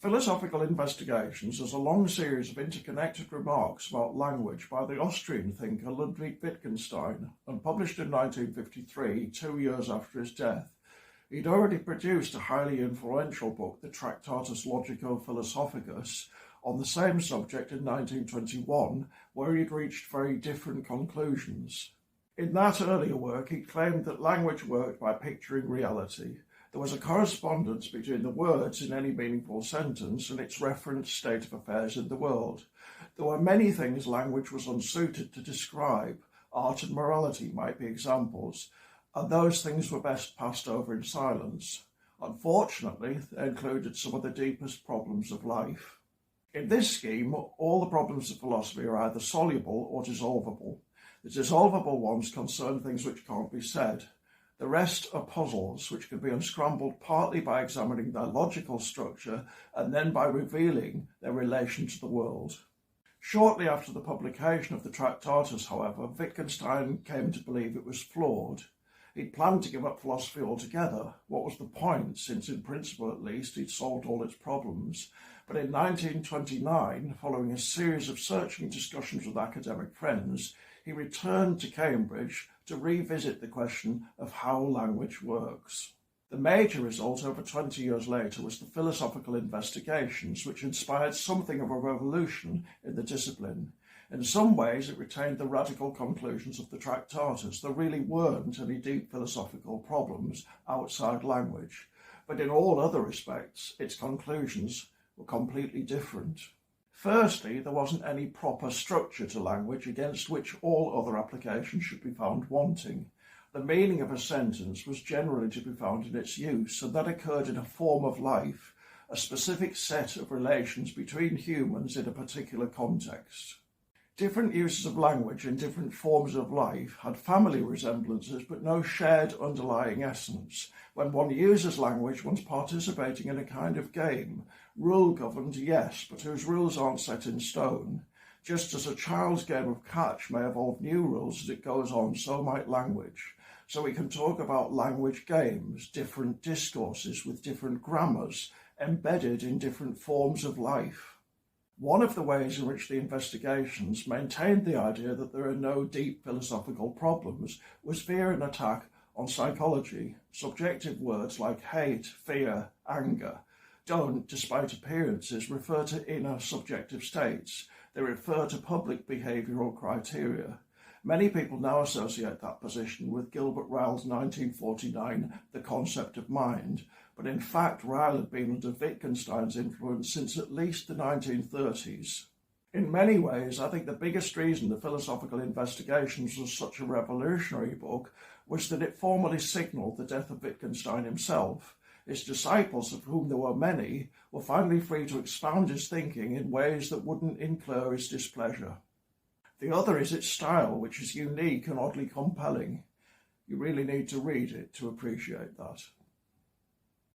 Philosophical Investigations is a long series of interconnected remarks about language by the Austrian thinker Ludwig Wittgenstein, and published in 1953, 2 years after his death. He'd already produced a highly influential book, the Tractatus Logico-Philosophicus, on the same subject in 1921, where he'd reached very different conclusions. In that earlier work, he claimed that language worked by picturing reality. There was a correspondence between the words in any meaningful sentence and its referenced state of affairs in the world. There were many things language was unsuited to describe. Art and morality might be examples, and those things were best passed over in silence. Unfortunately, they included some of the deepest problems of life. In this scheme, all the problems of philosophy are either soluble or dissolvable. The dissolvable ones concern things which can't be said. The rest are puzzles which can be unscrambled partly by examining their logical structure and then by revealing their relation to the world. Shortly after the publication of the Tractatus, however, Wittgenstein came to believe it was flawed. He'd planned to give up philosophy altogether. What was the point, since in principle at least he'd solved all its problems? But in 1929, following a series of searching discussions with academic friends, he returned to Cambridge to revisit the question of how language works. The major result over 20 years later was the Philosophical Investigations, which inspired something of a revolution in the discipline. In some ways, it retained the radical conclusions of the Tractatus. There really weren't any deep philosophical problems outside language, but in all other respects, its conclusions were completely different. Firstly, there wasn't any proper structure to language against which all other applications should be found wanting. The meaning of a sentence was generally to be found in its use, and that occurred in a form of life, a specific set of relations between humans in a particular context. Different uses of language in different forms of life had family resemblances, but no shared underlying essence. When one uses language, one's participating in a kind of game, rule-governed, yes, but whose rules aren't set in stone. Just as a child's game of catch may evolve new rules as it goes on, so might language. So we can talk about language games, different discourses with different grammars, embedded in different forms of life. One of the ways in which the investigations maintained the idea that there are no deep philosophical problems was via an attack on psychology. Subjective words like hate, fear, anger don't, despite appearances, refer to inner subjective states. They refer to public behavioural criteria. Many people now associate that position with Gilbert Ryle's 1949 The Concept of Mind, but in fact Ryle had been under Wittgenstein's influence since at least the 1930s. In many ways, I think the biggest reason the Philosophical Investigations was such a revolutionary book was that it formally signalled the death of Wittgenstein himself. His disciples, of whom there were many, were finally free to expound his thinking in ways that wouldn't incur his displeasure. The other is its style, which is unique and oddly compelling. You really need to read it to appreciate that.